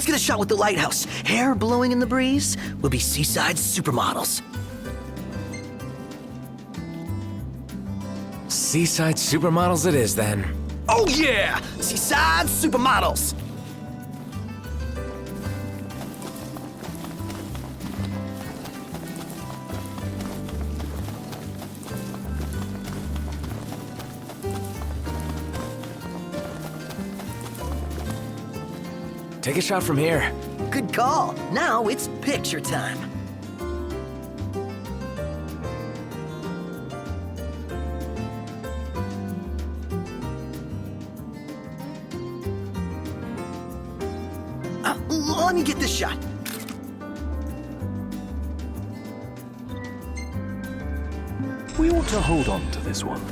get a shot with the lighthouse. Hair blowing in the breeze. We'll be seaside supermodels. Seaside supermodels it is, then. Oh yeah! Seaside supermodels! Take a shot from here. Good call. Now it's picture time. Let me get this shot. We ought to hold on to this one.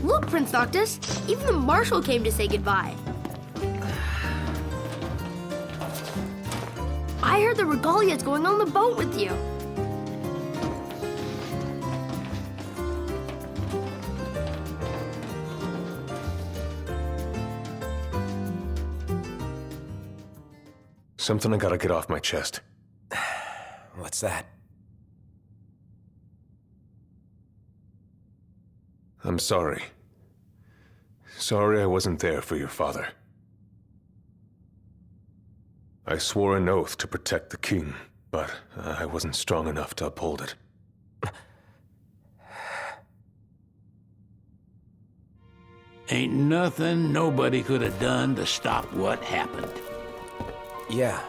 Look, Prince Noctis, even the Marshal came to say goodbye. I heard the Regalia's going on the boat with you. Something I gotta get off my chest. What's that? I'm sorry. Sorry I wasn't there for your father. I swore an oath to protect the king, but I wasn't strong enough to uphold it. Ain't nothing nobody could have done to stop what happened. Yeah.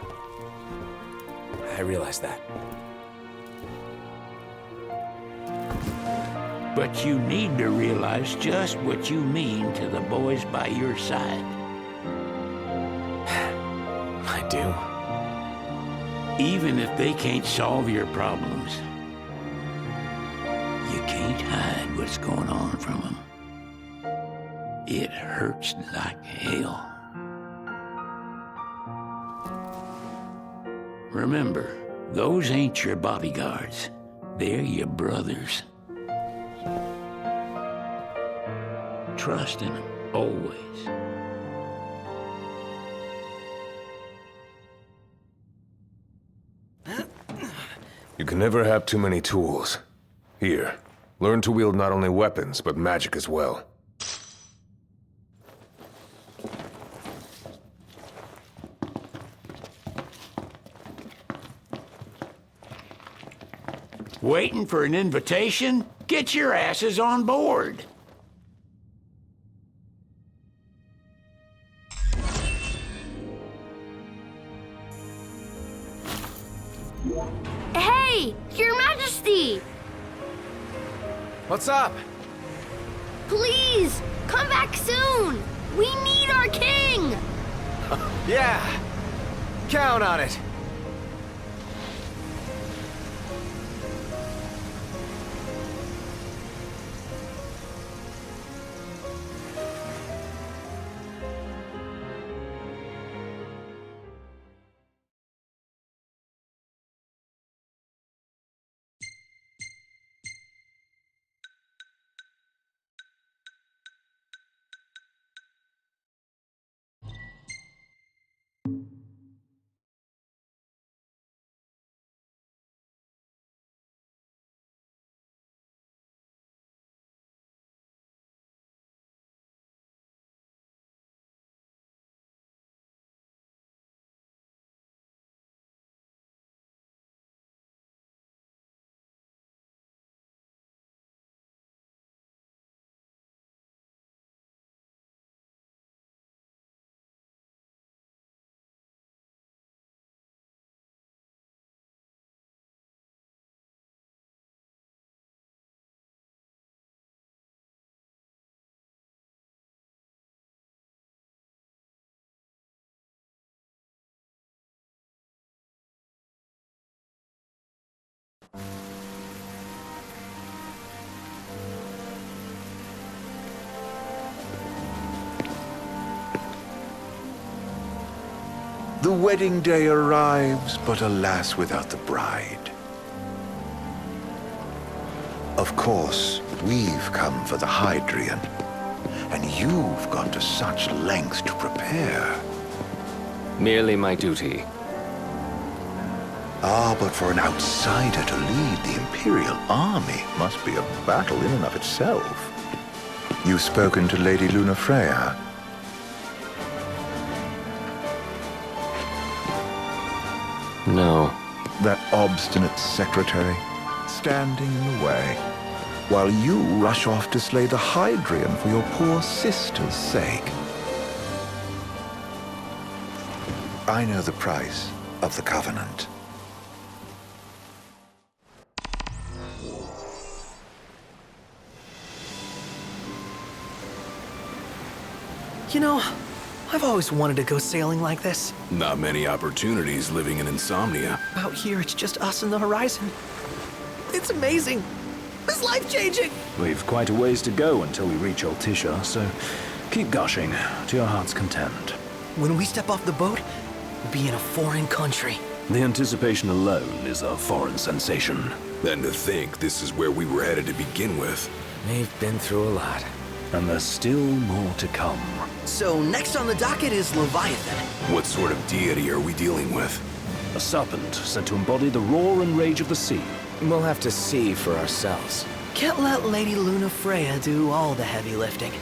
I realize that. But you need to realize just what you mean to the boys by your side. I do. Even if they can't solve your problems, you can't hide what's going on from them. It hurts like hell. Remember, those ain't your bodyguards. They're your brothers. Trust in them, always. You can never have too many tools. Here, learn to wield not only weapons, but magic as well. Waiting for an invitation? Get your asses on board. Hey, Your Majesty! What's up? Please, come back soon! We need our king! Yeah. Count on it. The wedding day arrives, but alas, without the bride. Of course, we've come for the Hydrian, and you've gone to such lengths to prepare. Merely my duty. Ah, but for an outsider to lead the Imperial army must be a battle in and of itself. You've spoken to Lady Lunafreya. No. That obstinate secretary, standing in the way, while you rush off to slay the Hydrian for your poor sister's sake. I know the price of the Covenant. You know, I've always wanted to go sailing like this. Not many opportunities living in Insomnia. Out here, it's just us and the horizon. It's amazing. It's life-changing. We've quite a ways to go until we reach Altisha, so keep gushing to your heart's content. When we step off the boat, we'll be in a foreign country. The anticipation alone is a foreign sensation. Then to think this is where we were headed to begin with. We've been through a lot. And there's still more to come. So next on the docket is Leviathan. What sort of deity are we dealing with? A serpent said to embody the roar and rage of the sea. We'll have to see for ourselves. Can't let Lady Lunafreya do all the heavy lifting.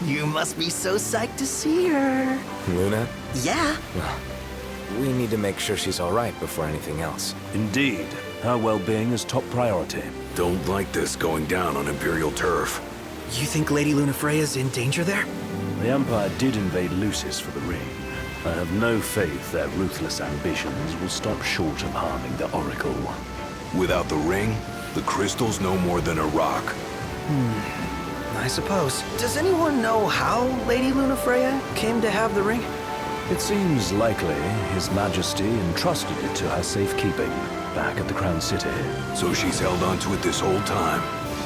You must be so psyched to see her. Luna? Yeah. Well, we need to make sure she's all right before anything else. Indeed, her well-being is top priority. Don't like this going down on Imperial turf. You think Lady Lunafreya's in danger there? The Empire did invade Lucis for the ring. I have no faith their ruthless ambitions will stop short of harming the Oracle. Without the ring, the crystal's no more than a rock. I suppose. Does anyone know how Lady Lunafreya came to have the ring? It seems likely His Majesty entrusted it to her safekeeping back at the Crown City. So she's held onto it this whole time,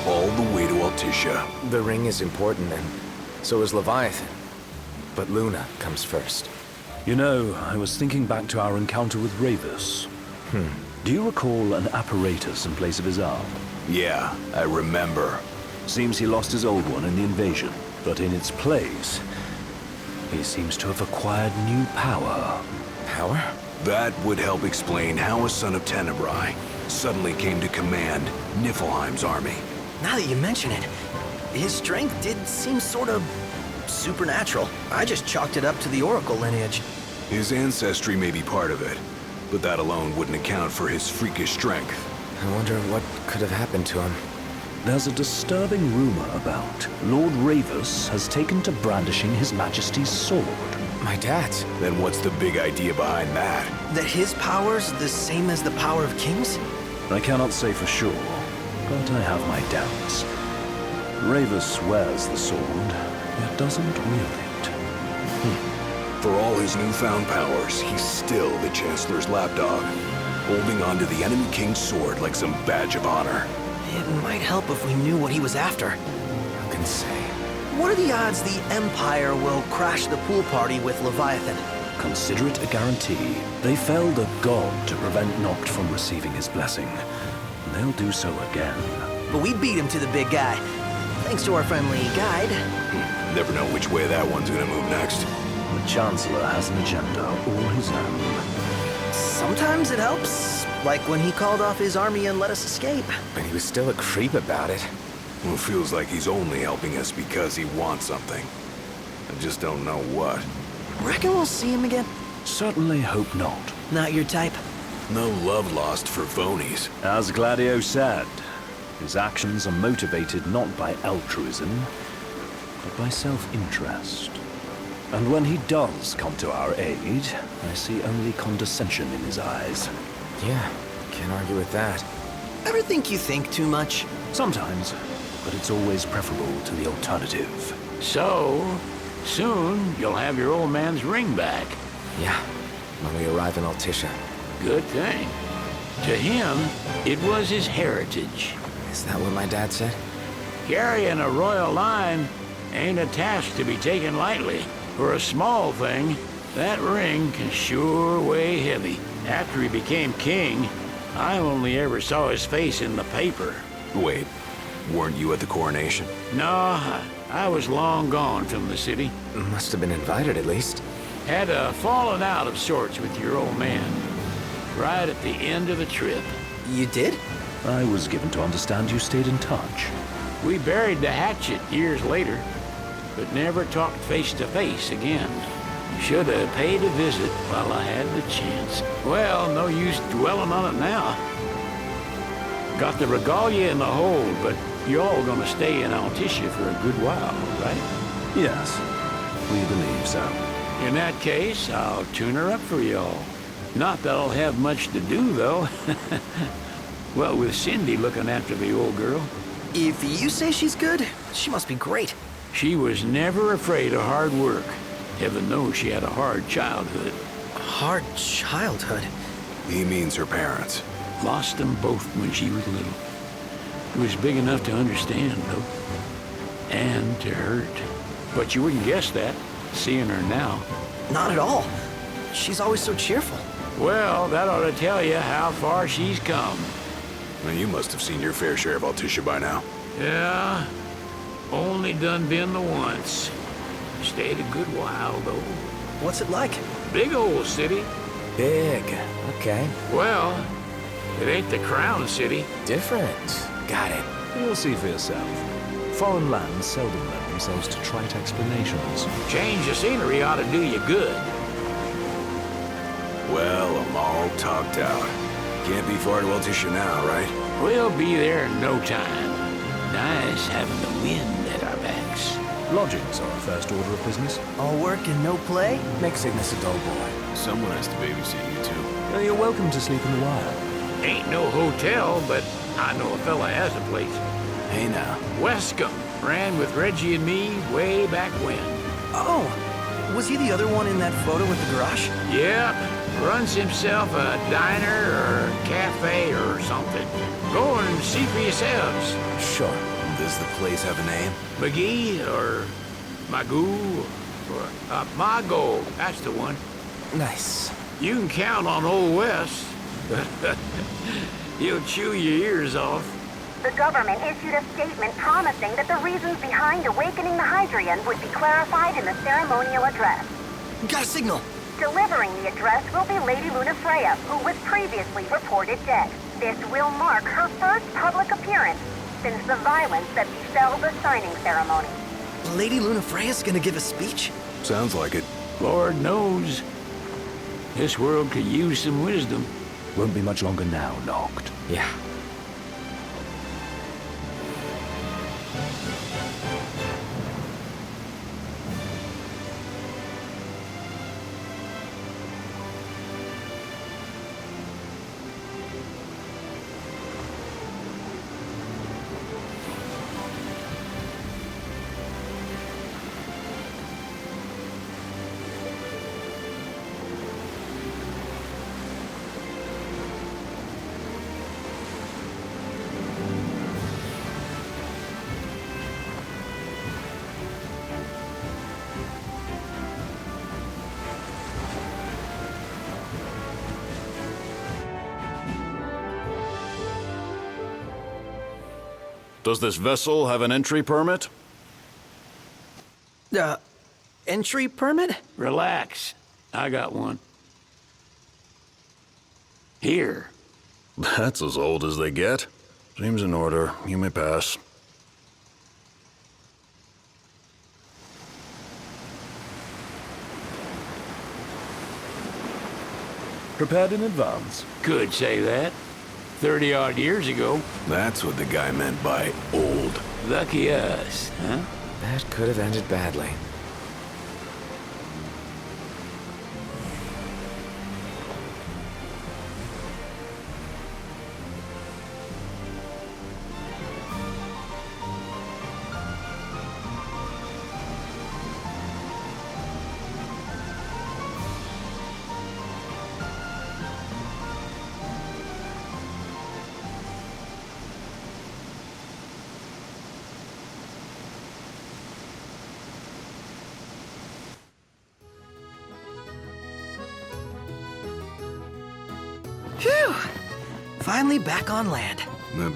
all the way to Altisha. The ring is important, and so is Leviathan. But Luna comes first. You know, I was thinking back to our encounter with Ravus. Do you recall an apparatus in place of his arm? Yeah, I remember. Seems he lost his old one in the invasion, but in its place, he seems to have acquired new power. Power? That would help explain how a son of Tenebrae suddenly came to command Niflheim's army. Now that you mention it, his strength did seem sort of supernatural. I just chalked it up to the Oracle lineage. His ancestry may be part of it, but that alone wouldn't account for his freakish strength. I wonder what could have happened to him. There's a disturbing rumor about Lord Ravus has taken to brandishing His Majesty's sword. My dad's. Then what's the big idea behind that? That his power's the same as the power of kings? I cannot say for sure, but I have my doubts. Ravus wears the sword, yet doesn't wield it. For all his newfound powers, he's still the Chancellor's lapdog, holding onto the enemy king's sword like some badge of honor. It might help if we knew what he was after. Who can say? What are the odds the Empire will crash the pool party with Leviathan? Consider it a guarantee. They felled a god to prevent Noct from receiving his blessing. They'll do so again. But we beat him to the big guy, thanks to our friendly guide. Never know which way that one's gonna move next. The Chancellor has an agenda all his own. Sometimes it helps, like when he called off his army and let us escape. But he was still a creep about it. Well, it feels like he's only helping us because he wants something. I just don't know what. Reckon we'll see him again? Certainly hope not. Not your type? No love lost for phonies. As Gladio said, his actions are motivated not by altruism, but by self-interest. And when he does come to our aid, I see only condescension in his eyes. Yeah, can't argue with that. Ever think you think too much? Sometimes, but it's always preferable to the alternative. So, soon you'll have your old man's ring back. Yeah, when we arrive in Altisha. Good thing. To him, it was his heritage. Is that what my dad said? Carrying a royal line ain't a task to be taken lightly. For a small thing, that ring can sure weigh heavy. After he became king, I only ever saw his face in the paper. Wait, weren't you at the coronation? No, I was long gone from the city. Must have been invited at least. Had a falling out of sorts with your old man. Right at the end of the trip. You did? I was given to understand you stayed in touch. We buried the hatchet years later, but never talked face to face again. Should have paid a visit while I had the chance. Well, no use dwelling on it now. Got the Regalia in the hold, but you're all gonna stay in Altissia for a good while, right? Yes, we believe so. In that case, I'll tune her up for y'all. Not that I'll have much to do, though. Well, with Cindy looking after the old girl. If you say she's good, she must be great. She was never afraid of hard work. Heaven knows she had a hard childhood. Hard childhood. He means her parents. Lost them both when she was little. It was big enough to understand, though. And to hurt. But you wouldn't guess that, seeing her now. Not at all. She's always so cheerful. Well, that ought to tell you how far she's come. Well, you must have seen your fair share of Altissia by now. Yeah, only done been the once. Stayed a good while, though. What's it like? Big old city. Big. Okay. Well, it ain't the crown city. Different. Got it. You'll see for yourself. Foreign lands seldom lend themselves to trite explanations. Change of scenery ought to do you good. Well, I'm all topped out. Can't be far to Altissia now, right? We'll be there in no time. Nice having the wind at our backs. Lodgings are a first order of business. All work and no play? Make Cygnus a dull boy. Someone has to babysit you, too. You're welcome to sleep in the wire. Ain't no hotel, but I know a fella has a place. Hey now. Wescombe ran with Reggie and me way back when. Oh, was he the other one in that photo with the garage? Yep, runs himself a diner or cafe or something. Go and see for yourselves. Sure. Does the place have a name? McGee or Magoo or Mago, that's the one. Nice. You can count on Old West. He'll chew your ears off. The government issued a statement promising that the reasons behind awakening the Hydrian would be clarified in the ceremonial address. Got a signal. Delivering the address will be Lady Lunafreya, who was previously reported dead. This will mark her first public appearance since the violence that befell the signing ceremony. Lady Lunafreya's gonna give a speech? Sounds like it. Lord knows. This world could use some wisdom. Won't be much longer now, Noct. Yeah. Does this vessel have an entry permit? Entry permit? Relax. I got one. Here. That's as old as they get. Seems in order. You may pass. Prepared in advance. Could say that. 30-odd years ago. That's what the guy meant by old. Lucky us, huh? That could have ended badly. Phew! Finally back on land.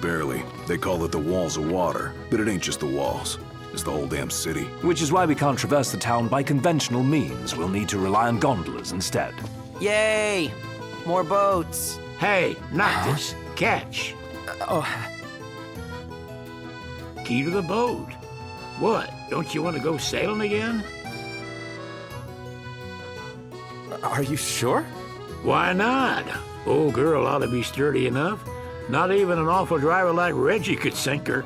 Barely. They call it the Walls of Water, but it ain't just the walls. It's the whole damn city. Which is why we can't traverse the town by conventional means. We'll need to rely on gondolas instead. Yay! More boats. Hey, Noctis, catch. Key to the boat. What? Don't you want to go sailing again? Are you sure? Why not? Old girl ought to be sturdy enough. Not even an awful driver like Reggie could sink her.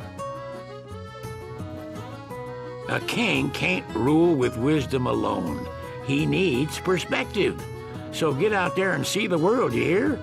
A king can't rule with wisdom alone. He needs perspective. So get out there and see the world, you hear?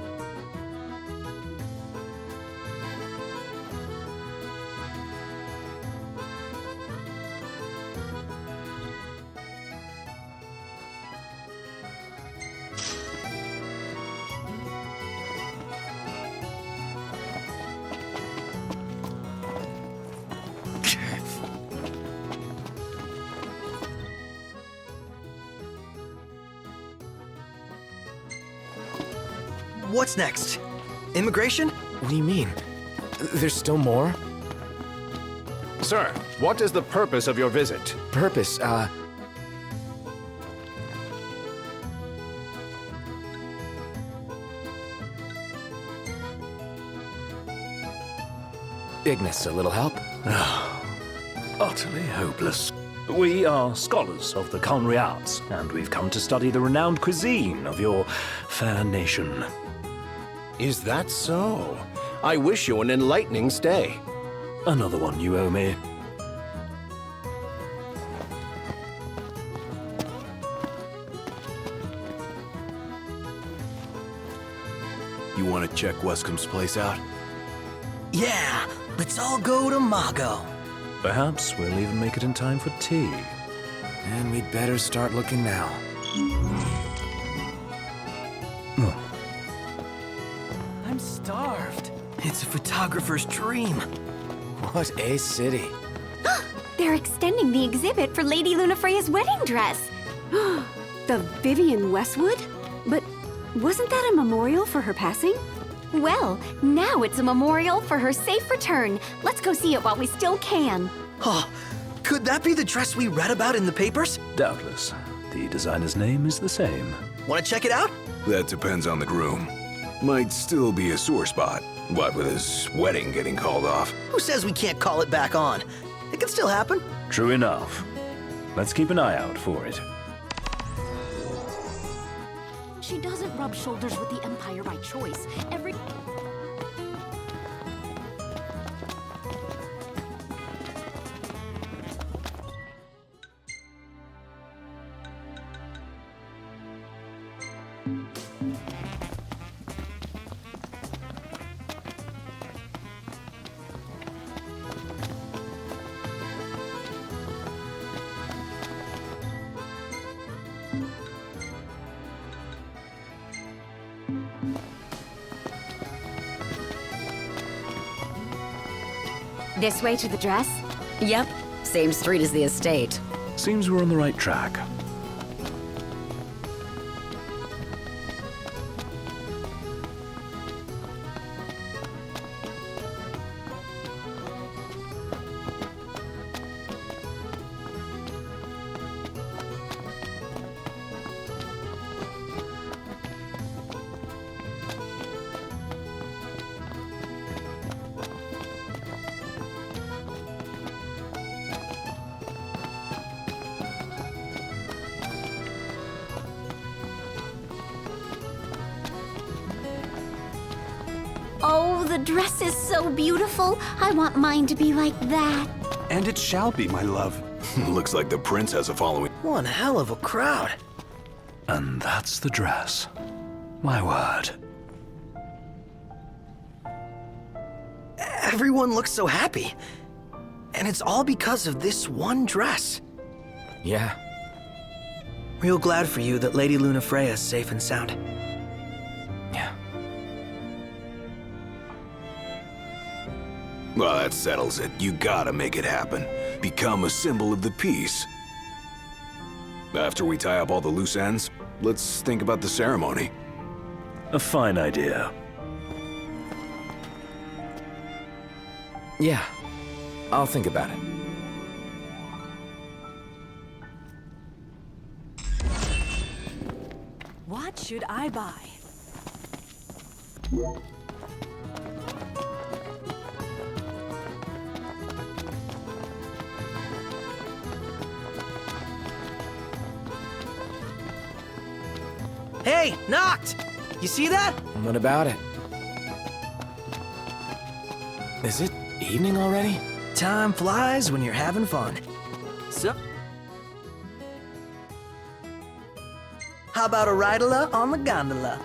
What's next? Immigration? What do you mean? There's still more? Sir, what is the purpose of your visit? Purpose, Ignis, a little help? Utterly hopeless. We are scholars of the culinary arts, and we've come to study the renowned cuisine of your fair nation. Is that so? I wish you an enlightening stay. Another one you owe me. You want to check Wescom's place out? Yeah, let's all go to Mago. Perhaps we'll even make it in time for tea. And we'd better start looking now. I'm starved. It's a photographer's dream. What a city. They're extending the exhibit for Lady Lunafreya's wedding dress. The Vivian Westwood? But wasn't that a memorial for her passing? Well, now it's a memorial for her safe return. Let's go see it while we still can. Oh, could that be the dress we read about in the papers? Doubtless. The designer's name is the same. Want to check it out? That depends on the groom. Might still be a sore spot. What with his wedding getting called off? Who says we can't call it back on? It can still happen. True enough. Let's keep an eye out for it. She doesn't rub shoulders with the Empire by choice. This way to the dress? Yep, same street as the estate. Seems we're on the right track. Oh, the dress is so beautiful. I want mine to be like that. And it shall be, my love. Looks like the prince has a following. One hell of a crowd. And that's the dress. My word. Everyone looks so happy. And it's all because of this one dress. Yeah. Real glad for you that Lady Lunafreya is safe and sound. Yeah. Well, that settles it. You gotta make it happen. Become a symbol of the peace. After we tie up all the loose ends, let's think about the ceremony. A fine idea. Yeah, I'll think about it. What should I buy? Hey, Noct! You see that? What about it? Is it evening already? Time flies when you're having fun. So, how about a ridola on the gondola?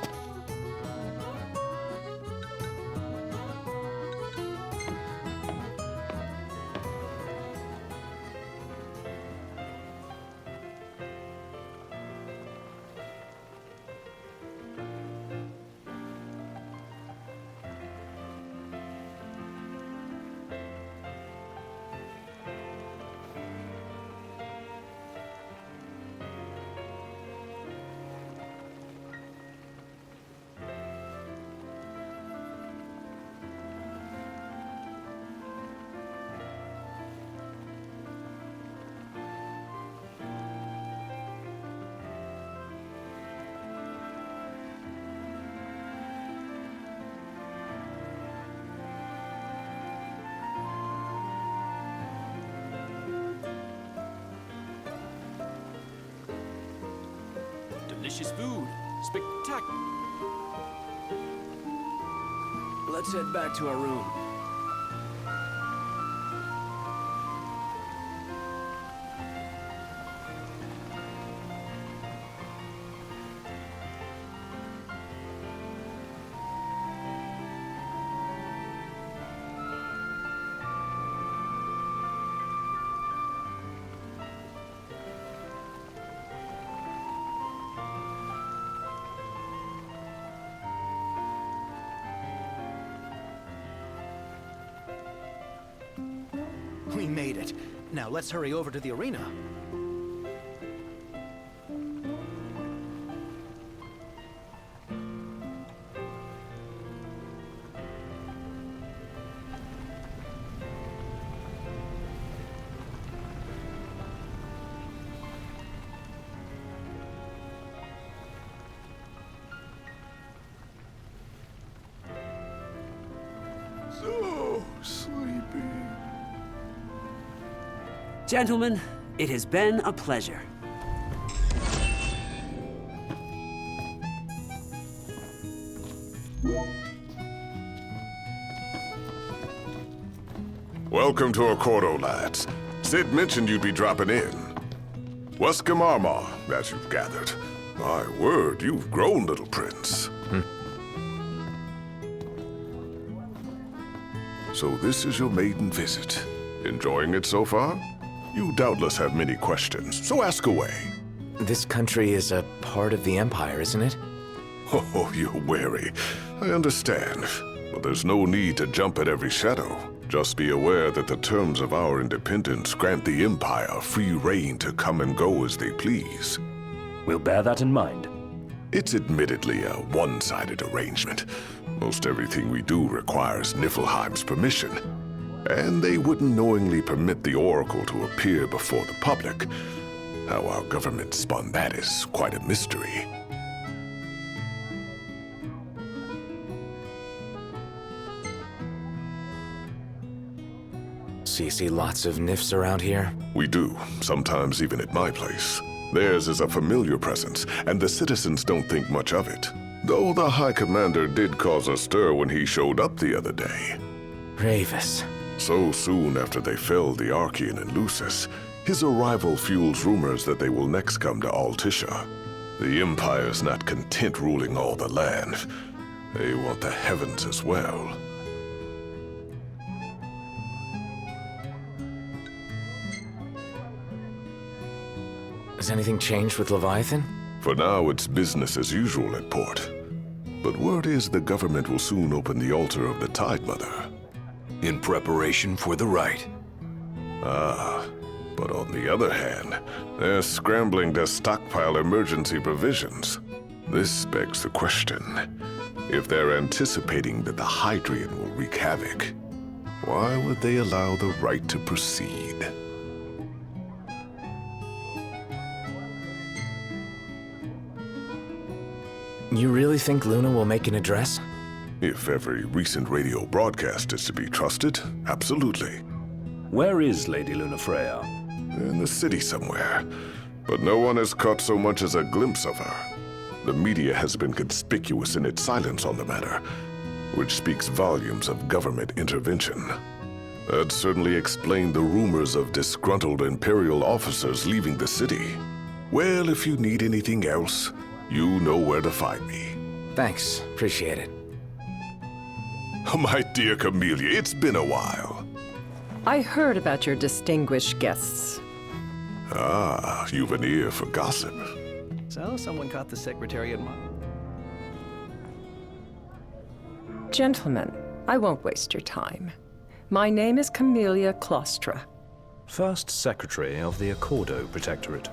Delicious food. Spectacular. Let's head back to our room. We made it. Now let's hurry over to the arena. So sleepy. Gentlemen, it has been a pleasure. Welcome to Accordo, lads. Sid mentioned you'd be dropping in. Welcome Armor, as you've gathered. My word, you've grown, little prince. So this is your maiden visit. Enjoying it so far? You doubtless have many questions, so ask away. This country is a part of the Empire, isn't it? Oh, you're wary. I understand. But there's no need to jump at every shadow. Just be aware that the terms of our independence grant the Empire free reign to come and go as they please. We'll bear that in mind. It's admittedly a one-sided arrangement. Most everything we do requires Niflheim's permission. And they wouldn't knowingly permit the Oracle to appear before the public. How our government spun that is quite a mystery. So you see lots of Nifs around here? We do, sometimes even at my place. Theirs is a familiar presence, and the citizens don't think much of it. Though the High Commander did cause a stir when he showed up the other day. Ravis. So soon after they felled the Archean and Lucis, his arrival fuels rumors that they will next come to Altisha. The Empire's not content ruling all the land. They want the heavens as well. Has anything changed with Leviathan? For now, it's business as usual at port. But word is the government will soon open the altar of the Tide Mother. In preparation for the rite. Ah, but on the other hand, they're scrambling to stockpile emergency provisions. This begs the question, if they're anticipating that the Hydrian will wreak havoc, Why would they allow the right to proceed? You really think Luna will make an address? If every recent radio broadcast is to be trusted, absolutely. Where is Lady Lunafreya? In the city somewhere, but no one has caught so much as a glimpse of her. The media has been conspicuous in its silence on the matter, which speaks volumes of government intervention. That certainly explained the rumors of disgruntled Imperial officers leaving the city. Well, if you need anything else, you know where to find me. Thanks. Appreciate it. My dear Camellia, it's been a while. I heard about your distinguished guests. Ah, you've an ear for gossip. So, someone caught the Secretary at Gentlemen, I won't waste your time. My name is Camellia Claustra. First Secretary of the Accordo Protectorate.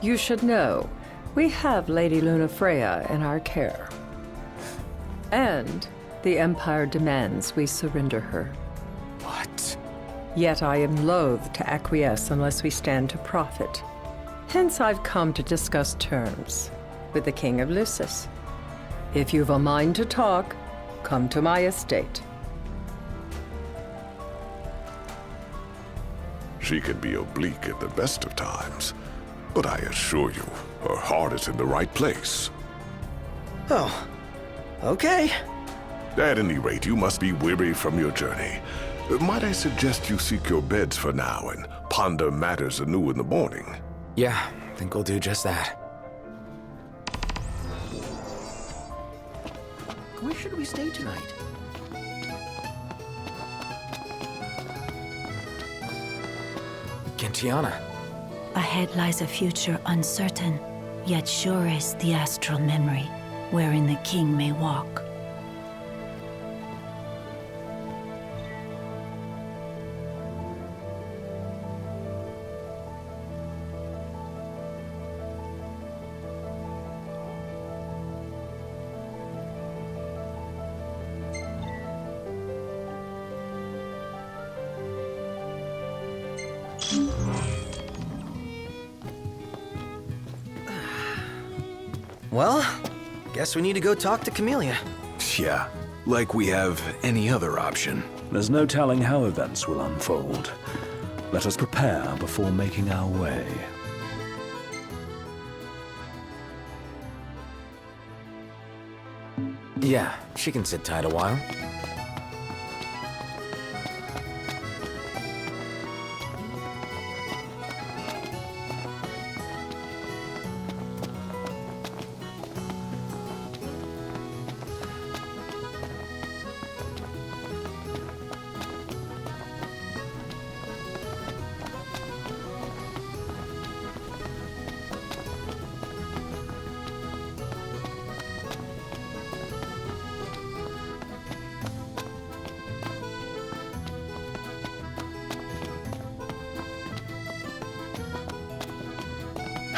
You should know, we have Lady Lunafreya in our care. And the Empire demands we surrender her. What? Yet I am loath to acquiesce unless we stand to profit. Hence I've come to discuss terms with the King of Lucis. If you've a mind to talk, come to my estate. She can be oblique at the best of times, but I assure you, her heart is in the right place. Oh, okay. At any rate, you must be weary from your journey. Might I suggest you seek your beds for now and ponder matters anew in the morning? Yeah, I think we'll do just that. Where should we stay tonight? Gentiana. Ahead lies a future uncertain, yet sure is the astral memory, wherein the king may walk. Well, guess we need to go talk to Camellia. Yeah, like we have any other option. There's no telling how events will unfold. Let us prepare before making our way. Yeah, she can sit tight a while.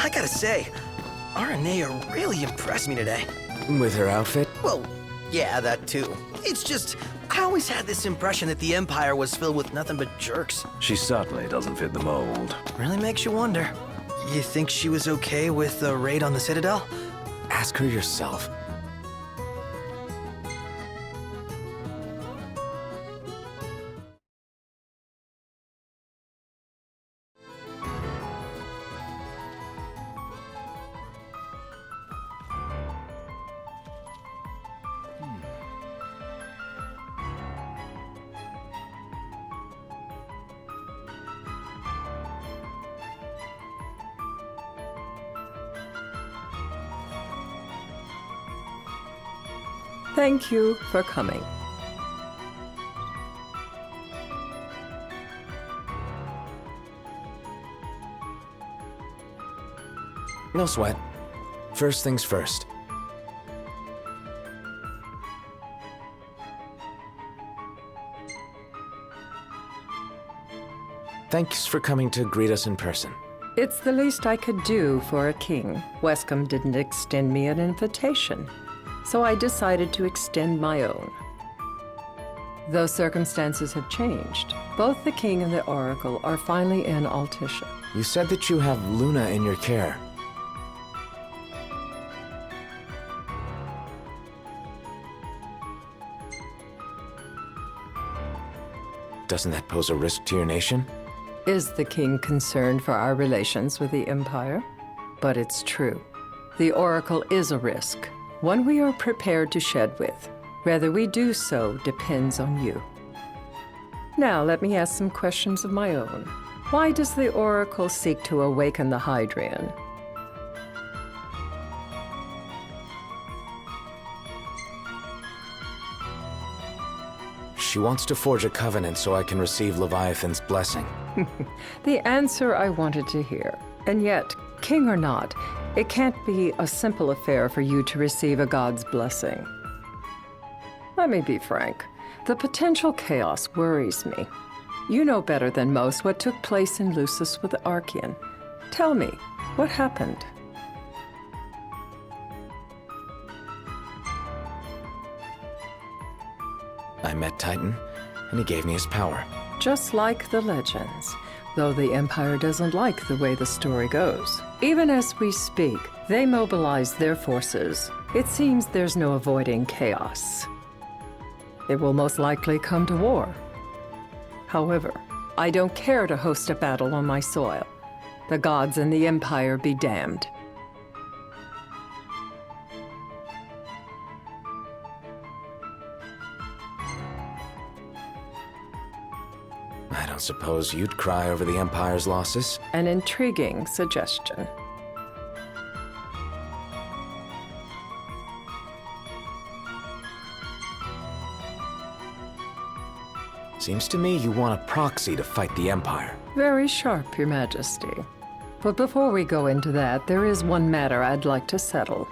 I gotta say, Aranea really impressed me today. With her outfit? Well, yeah, that too. It's just, I always had this impression that the Empire was filled with nothing but jerks. She certainly doesn't fit the mold. Really makes you wonder. You think she was okay with the raid on the Citadel? Ask her yourself. Thank you for coming. No sweat. First things first. Thanks for coming to greet us in person. It's the least I could do for a king. Wescom didn't extend me an invitation, so I decided to extend my own. Though circumstances have changed, both the king and the oracle are finally in Altissia. You said that you have Luna in your care. Doesn't that pose a risk to your nation? Is the king concerned for our relations with the Empire? But it's true. The oracle is a risk, one we are prepared to shed with. Whether we do so depends on you. Now, let me ask some questions of my own. Why does the oracle seek to awaken the Hydrian? She wants to forge a covenant so I can receive Leviathan's blessing. The answer I wanted to hear. And yet, king or not, it can't be a simple affair for you to receive a god's blessing. Let me be frank. The potential chaos worries me. You know better than most what took place in Lucis with the Archean. Tell me, what happened? I met Titan, and he gave me his power. Just like the legends, though the Empire doesn't like the way the story goes. Even as we speak, they mobilize their forces. It seems there's no avoiding chaos. It will most likely come to war. However, I don't care to host a battle on my soil. The gods and the Empire be damned. I don't suppose you'd cry over the Empire's losses? An intriguing suggestion. Seems to me you want a proxy to fight the Empire. Very sharp, Your Majesty. But before we go into that, there is one matter I'd like to settle.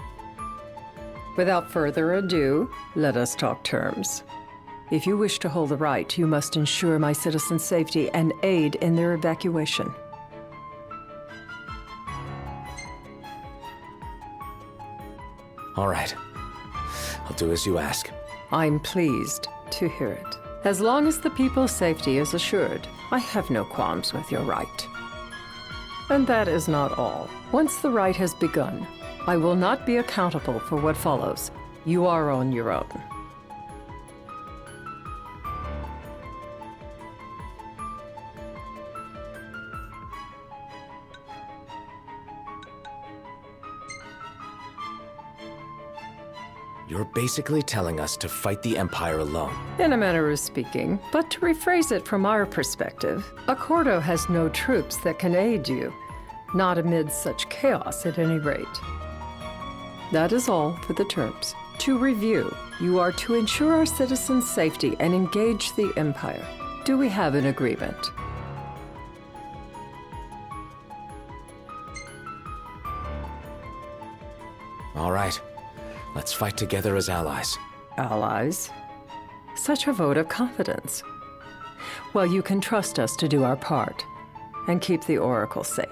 Without further ado, let us talk terms. If you wish to hold the right, you must ensure my citizens' safety and aid in their evacuation. All right. I'll do as you ask. I'm pleased to hear it. As long as the people's safety is assured, I have no qualms with your right. And that is not all. Once the rite has begun, I will not be accountable for what follows. You are on your own. You're basically telling us to fight the Empire alone. In a manner of speaking, but to rephrase it from our perspective, Accordo has no troops that can aid you. Not amid such chaos, at any rate. That is all for the terms. To review, you are to ensure our citizens' safety and engage the Empire. Do we have an agreement? All right. Let's fight together as allies. Allies? Such a vote of confidence. Well, you can trust us to do our part and keep the Oracle safe.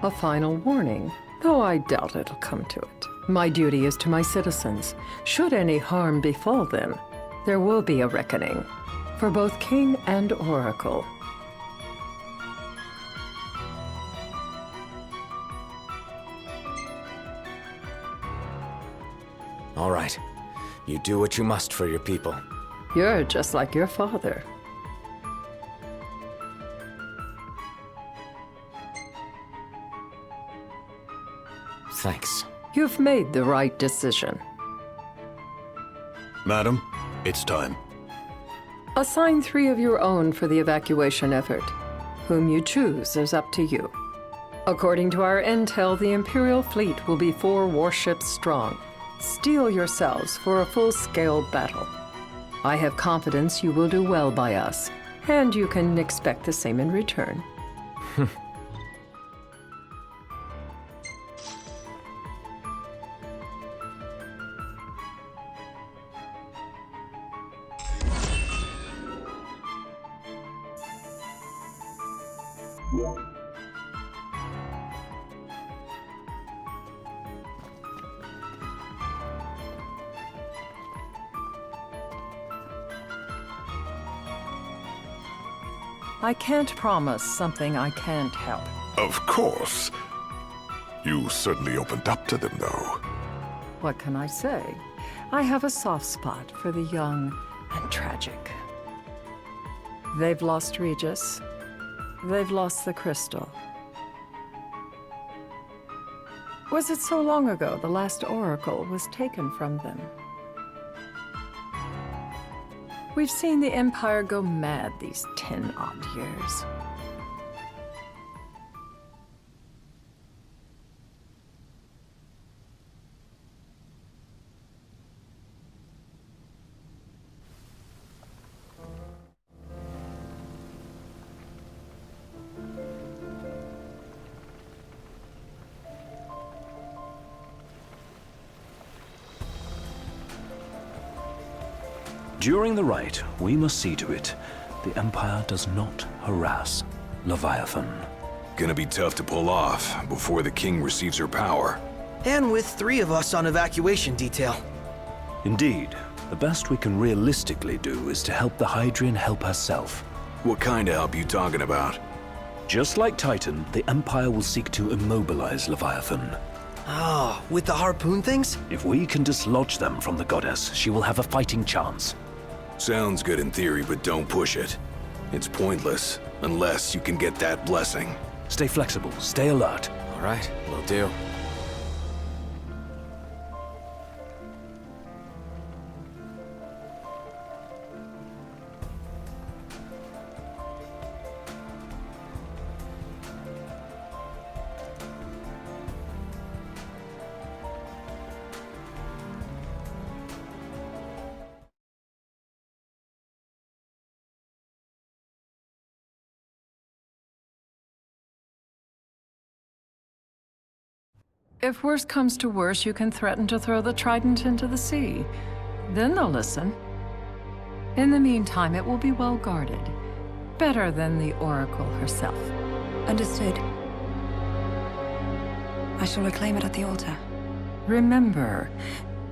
A final warning, though I doubt it'll come to it. My duty is to my citizens. Should any harm befall them, there will be a reckoning for both King and Oracle. All right. You do what you must for your people. You're just like your father. Thanks. You've made the right decision. Madam, it's time. Assign 3 of your own for the evacuation effort. Whom you choose is up to you. According to our intel, the Imperial fleet will be 4 warships strong. Steel yourselves for a full-scale battle. I have confidence you will do well by us, and you can expect the same in return. I can't promise something I can't help. Of course. You certainly opened up to them, though. What can I say? I have a soft spot for the young and tragic. They've lost Regis. They've lost the crystal. Was it so long ago the last oracle was taken from them? We've seen the Empire go mad these 10-odd years. During the rite, we must see to it the Empire does not harass Leviathan. Gonna be tough to pull off before the king receives her power. And with 3 of us on evacuation detail. Indeed, the best we can realistically do is to help the Hydrian help herself. What kind of help you talking about? Just like Titan, the Empire will seek to immobilize Leviathan. Oh, with the harpoon things? If we can dislodge them from the goddess, she will have a fighting chance. Sounds good in theory, but don't push it. It's pointless, unless you can get that blessing. Stay flexible, stay alert. All right, will do. If worse comes to worse, you can threaten to throw the trident into the sea. Then they'll listen. In the meantime, it will be well guarded. Better than the Oracle herself. Understood. I shall reclaim it at the altar. Remember,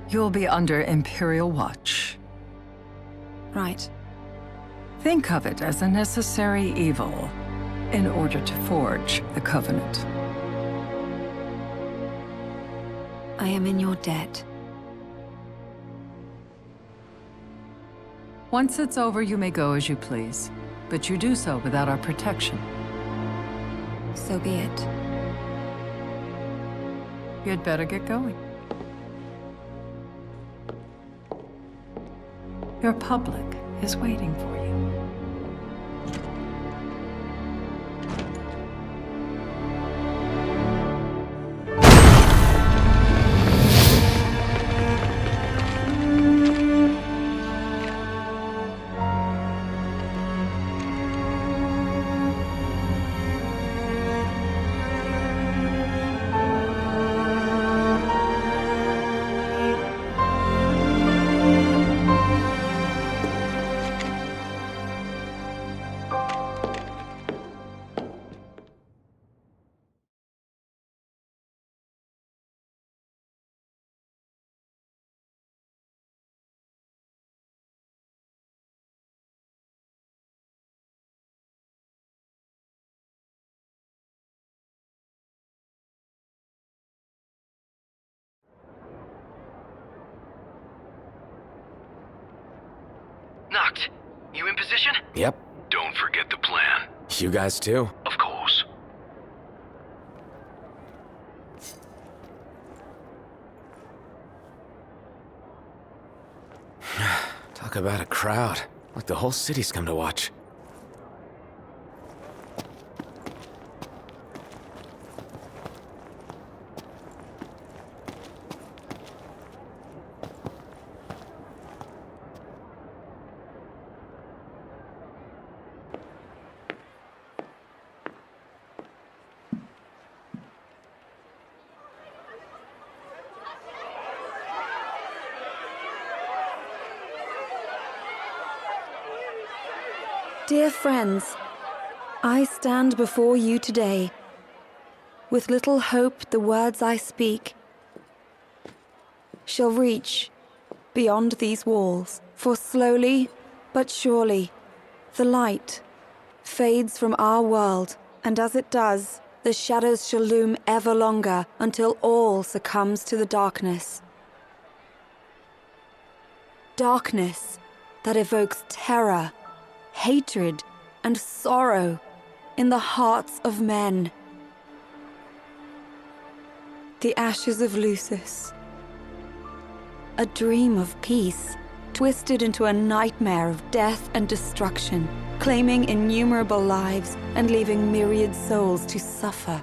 you'll be under Imperial watch. Right. Think of it as a necessary evil in order to forge the Covenant. I am in your debt. Once it's over, you may go as you please, but you do so without our protection. So be it. You'd better get going. Your public is waiting for you. Noct, you in position? Yep. Don't forget the plan. You guys too? Of course. Talk about a crowd. Like the whole city's come to watch. Dear friends, I stand before you today. With little hope the words I speak shall reach beyond these walls. For slowly but surely, the light fades from our world, and as it does, the shadows shall loom ever longer until all succumbs to the darkness. Darkness that evokes terror, hatred, and sorrow in the hearts of men. The ashes of Lucis. A dream of peace, twisted into a nightmare of death and destruction, claiming innumerable lives and leaving myriad souls to suffer.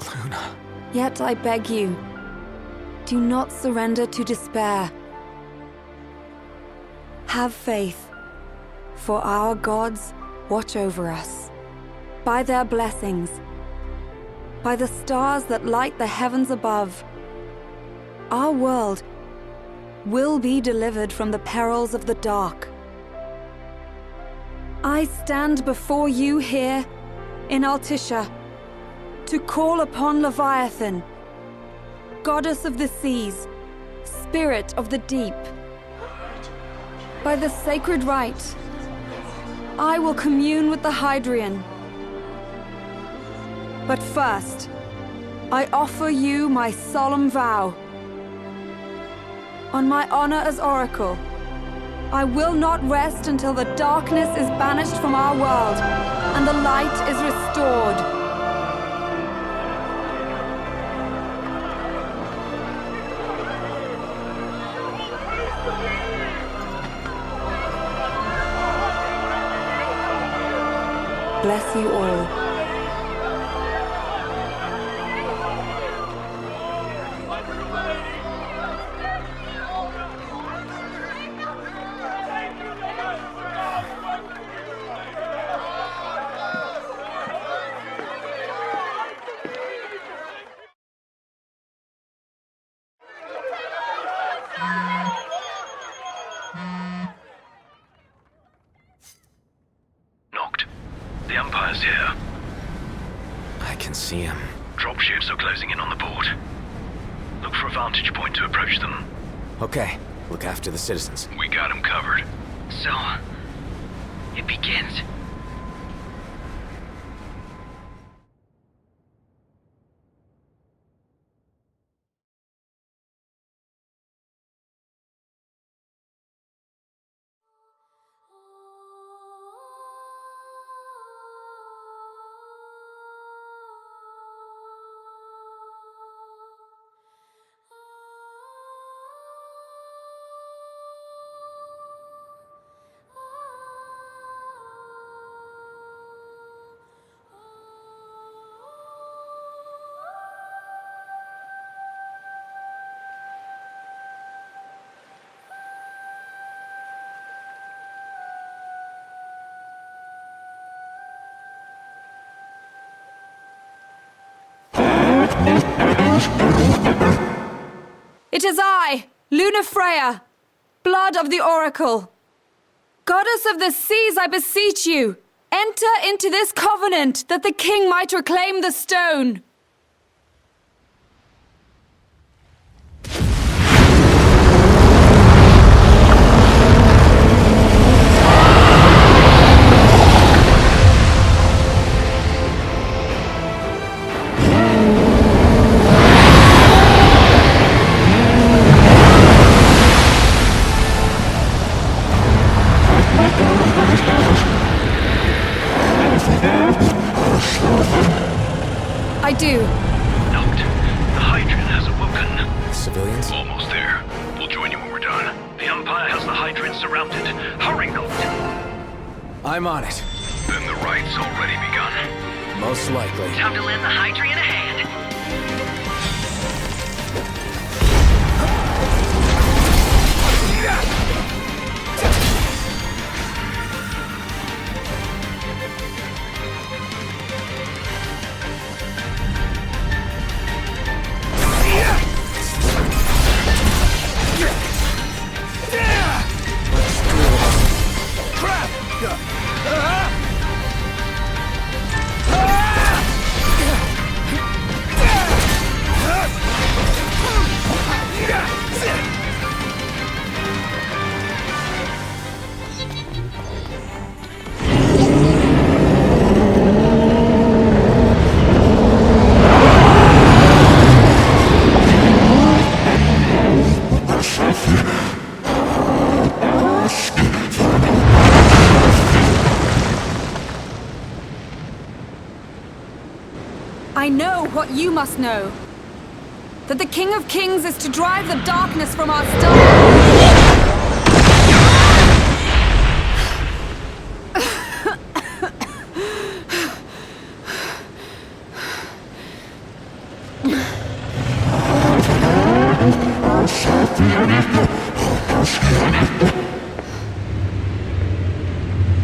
Luna. Yet I beg you, do not surrender to despair. Have faith, for our gods watch over us. By their blessings, by the stars that light the heavens above, our world will be delivered from the perils of the dark. I stand before you here in Altissia to call upon Leviathan, goddess of the seas, spirit of the deep. By the sacred rite, I will commune with the Hydrian. But first, I offer you my solemn vow. On my honor as Oracle, I will not rest until the darkness is banished from our world and the light is restored. Bless you all. The Empire's here. I can see him. Dropships are closing in on the port. Look for a vantage point to approach them. Okay, look after the citizens. We got them covered. So, it begins. It is I, Luna Freya, blood of the Oracle. Goddess of the seas, I beseech you, enter into this covenant that the king might reclaim the stone. I do. Noct, the Hydrian has awoken. Civilians? Almost there. We'll join you when we're done. The Empire has the Hydrian surrounded. Hurry, Noct! I'm on it. Then the rite's already begun. Most likely. Time to lend the Hydrian a hand. what you must know. That the King of Kings is to drive the darkness from our star.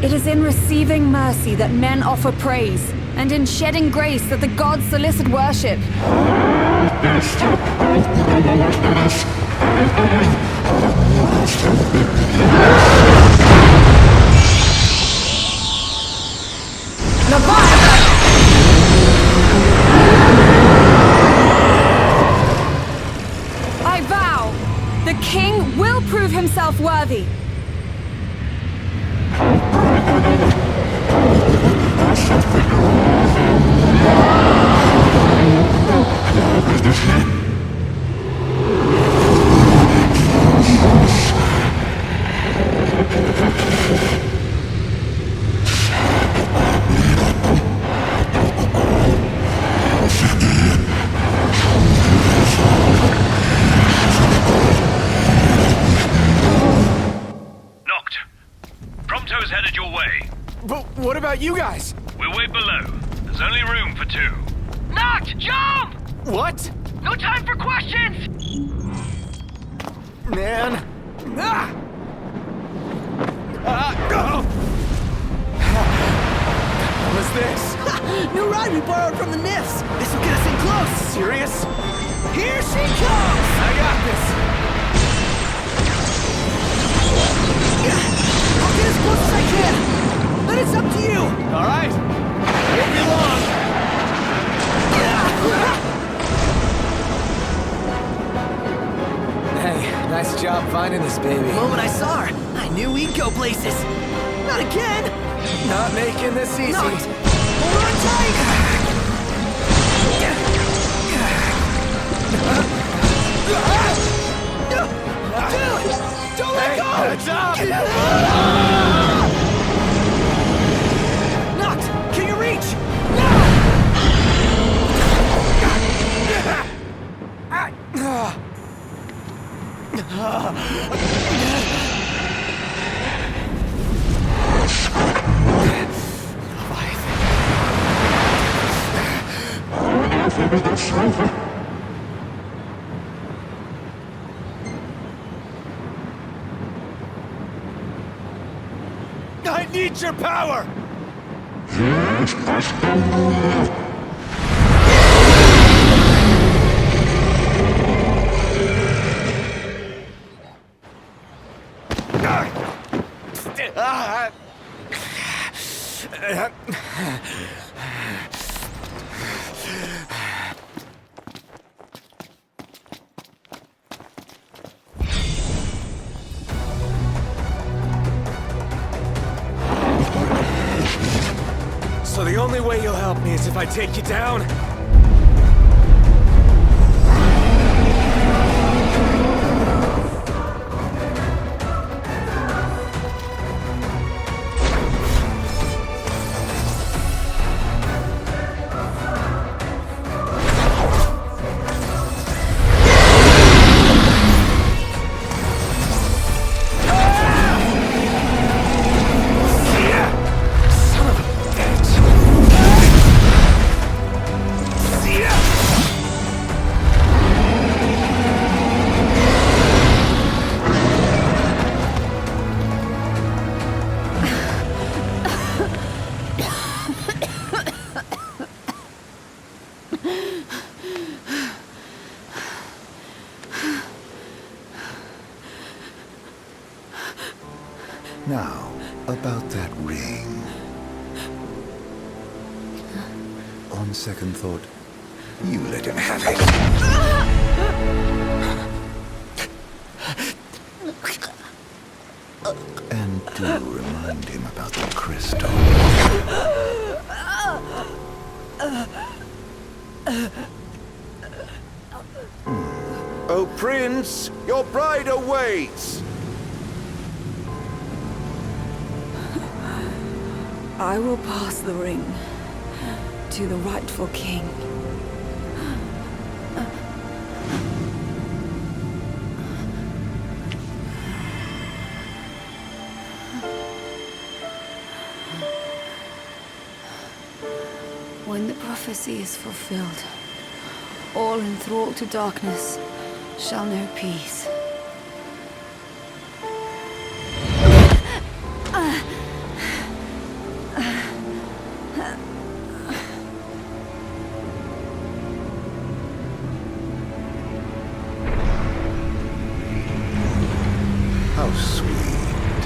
It is in receiving mercy that men offer praise, and in shedding grace that the gods solicit worship. I vow, the king will prove himself worthy. Headed your way. But what about you guys? We'll wait below. There's only room for two. Noct, jump! What? No time for questions! Man. Ah! What was this? New ride we borrowed from the Nifs. This will get us in close. Serious? Here she comes! I got this. I'll get as close as I can. Then it's up to you. All right. Won't be long. Hey, nice job finding this baby. The moment I saw her, I knew we'd go places. Not again. Not making this easy. Not. Hold on tight. Don't let go! Heads up! Noct, can you reach? I need your power! So the only way you'll help me is if I take you down? Now, about that ring. On second thought, you let him have it. And do remind him about the crystal. Oh, Prince, your bride awaits! I will pass the ring to the rightful king. When the prophecy is fulfilled, all enthralled to darkness shall know peace. How sweet.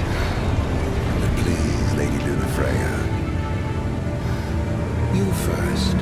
But please, Lady Lunafreya. You first.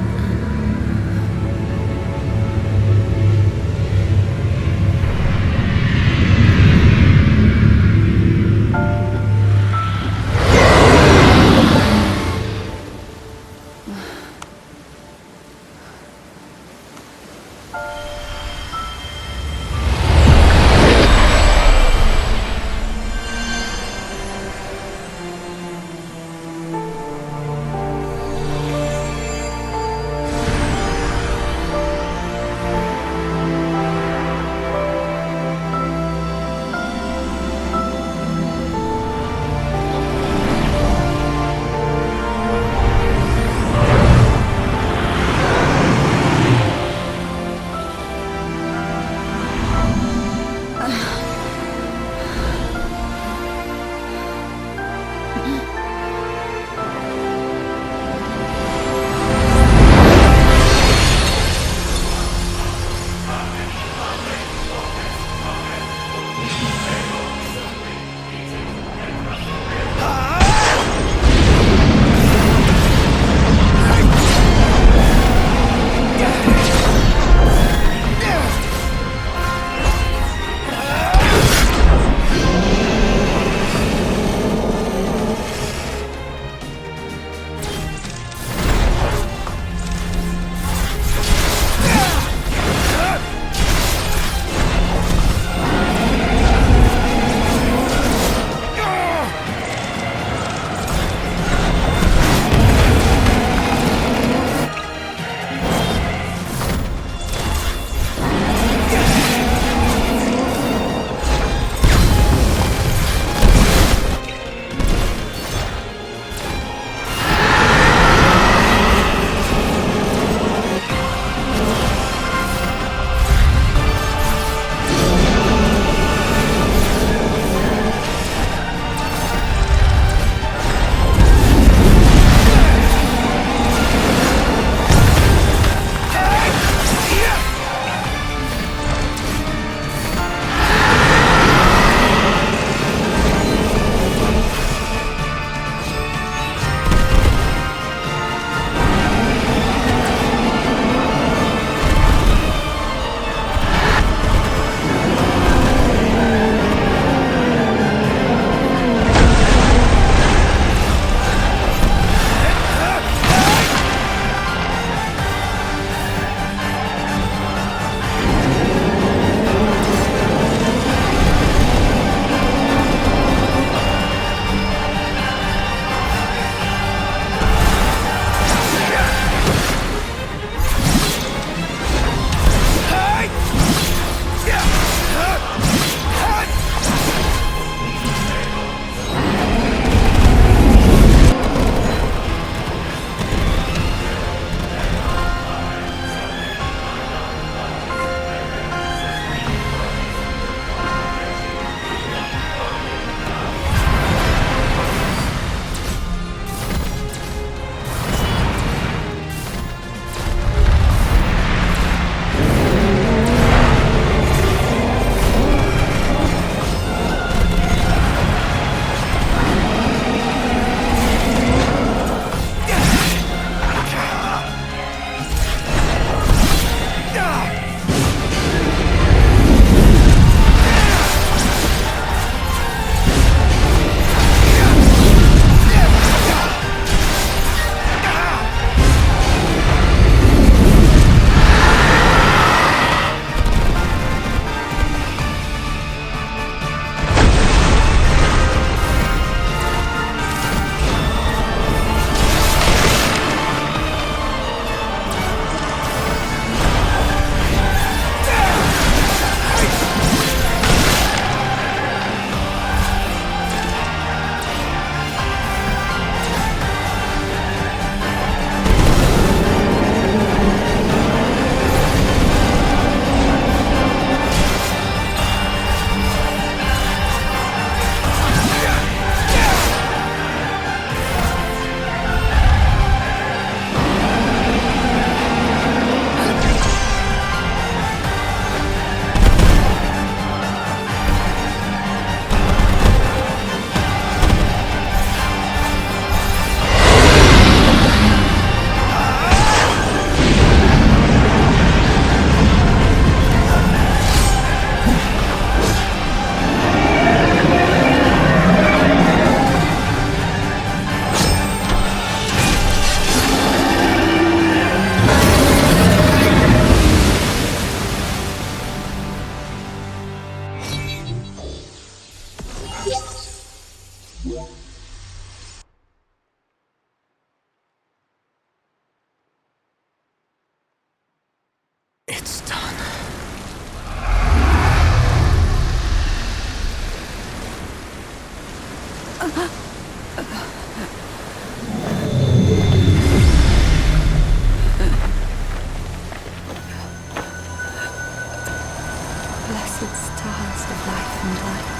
Blessed stars of life and light.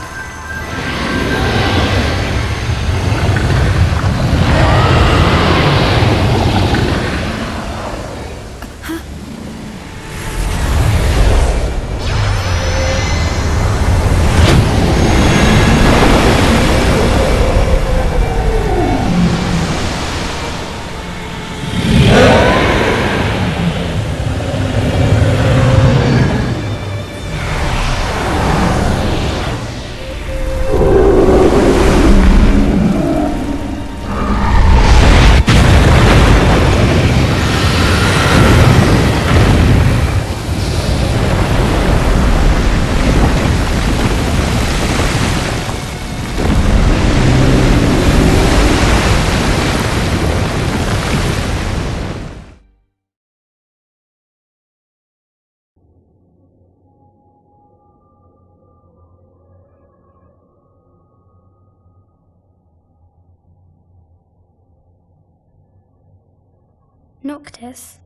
Noctis?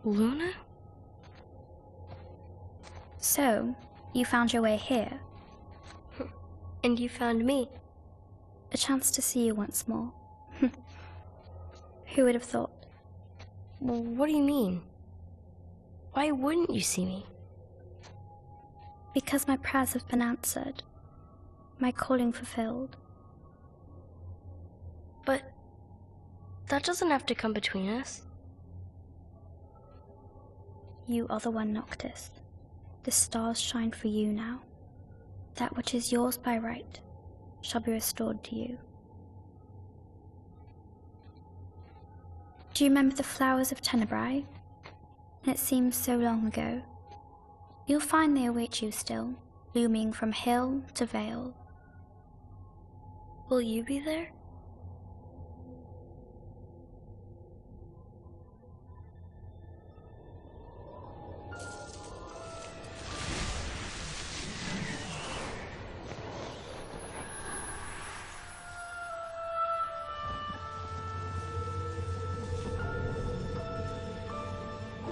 Luna? So, you found your way here. And you found me. A chance to see you once more. Who would have thought? Well, what do you mean? Why wouldn't you see me? Because my prayers have been answered. My calling fulfilled. But that doesn't have to come between us. You are the one, Noctis. The stars shine for you now. That which is yours by right shall be restored to you. Do you remember the flowers of Tenebrae? It seems so long ago. You'll find they await you still, blooming from hill to vale. Will you be there?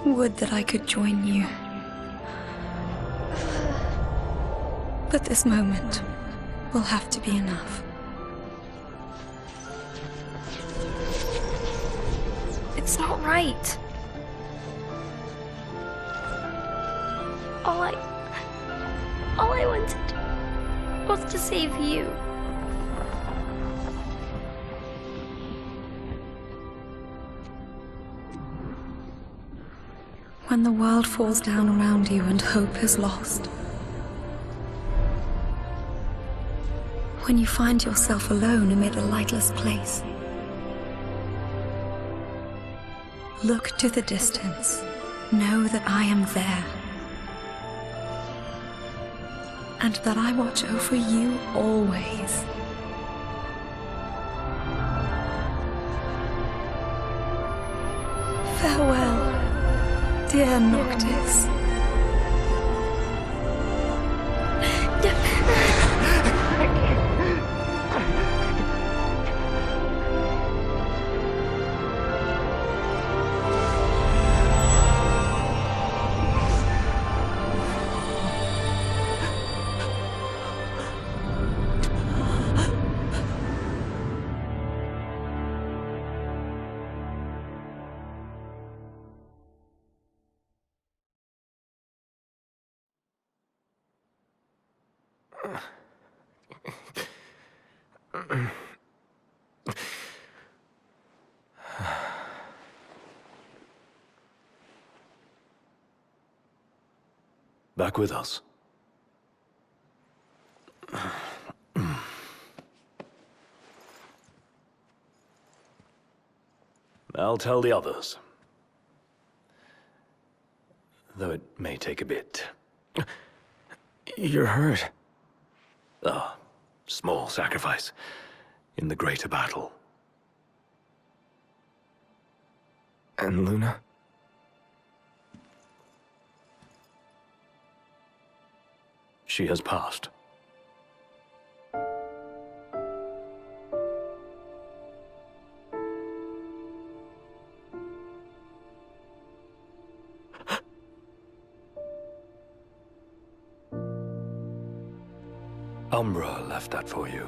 Would that I could join you. But this moment will have to be enough. It's not right. All I wanted was to save you. When the world falls down around you and hope is lost. When you find yourself alone amid a lightless place. Look to the distance. Know that I am there. And that I watch over you always. Farewell, dear Noctis. Back with us. I'll tell the others. Though it may take a bit. You're hurt. Ah, small sacrifice in the greater battle. And Luna? She has passed. Umbra left that for you.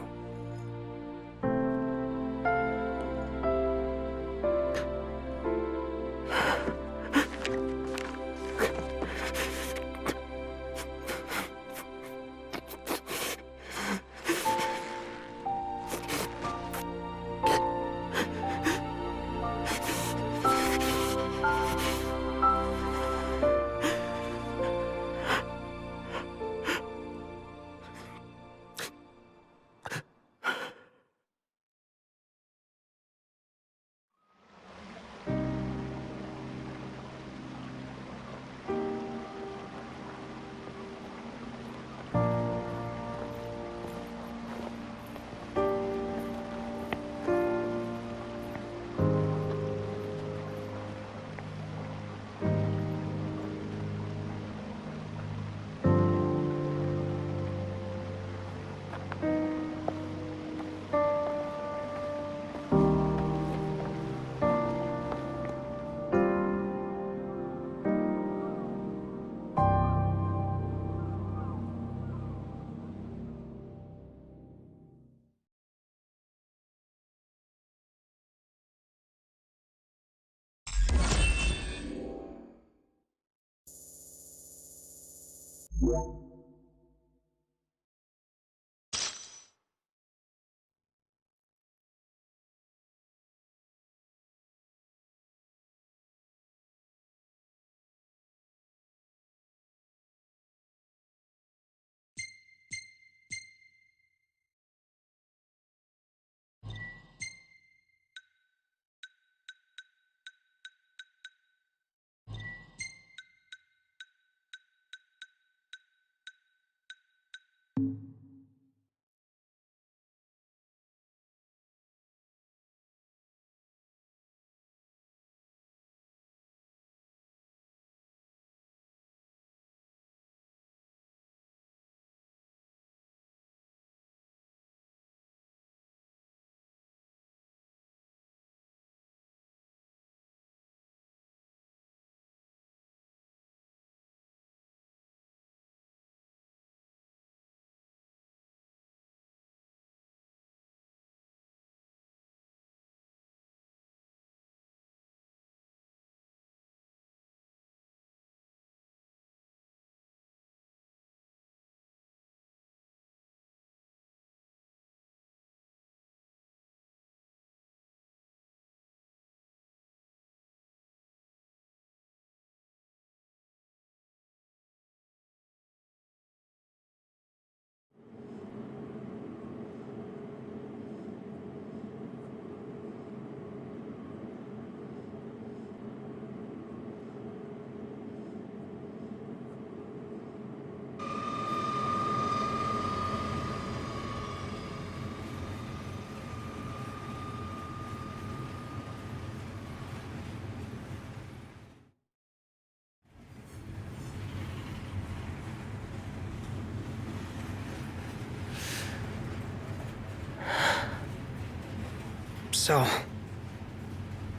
So,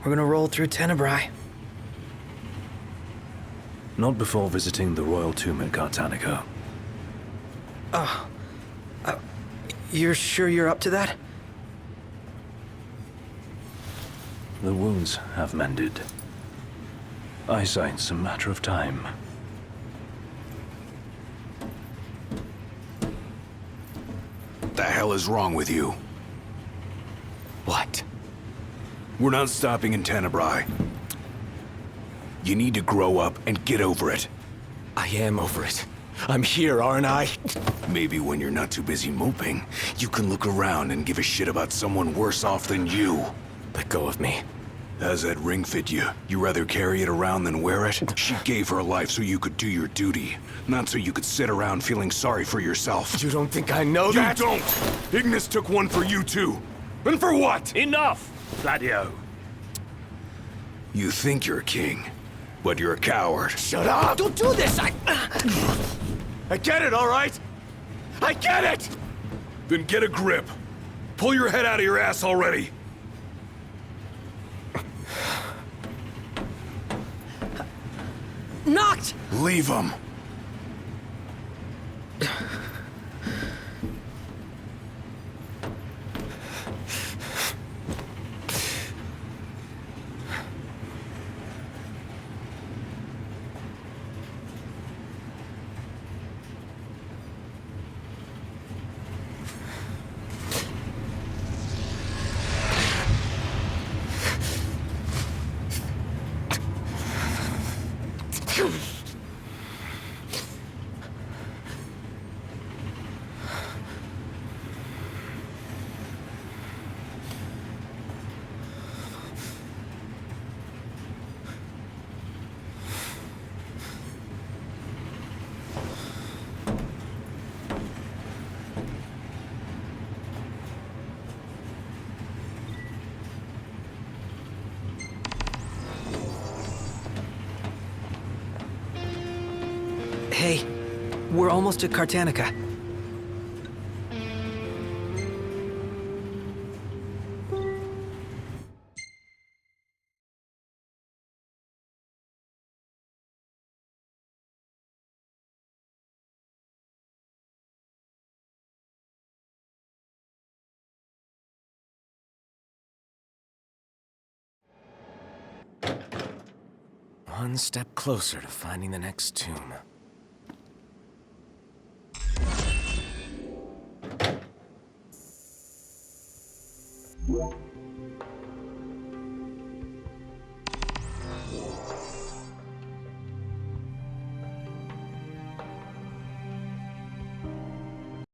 we're gonna roll through Tenebrae. Not before visiting the royal tomb at Cartanica. You're sure you're up to that? The wounds have mended. Eyesight's a matter of time. The hell is wrong with you? What? We're not stopping in Tenebrae. You need to grow up and get over it. I am over it. I'm here, aren't I? Maybe when you're not too busy moping, you can look around and give a shit about someone worse off than you. Let go of me. How's that ring fit you? You rather carry it around than wear it? She gave her life so you could do your duty, not so you could sit around feeling sorry for yourself. You don't think I know that? You don't! Ignis took one for you too. And for what? Enough, Gladio. You think you're a king, but you're a coward. Shut up! Don't do this! I get it, all right? I get it! Then get a grip. Pull your head out of your ass already. Noct! Leave him. Hey, we're almost at Cartanica. One step closer to finding the next tomb.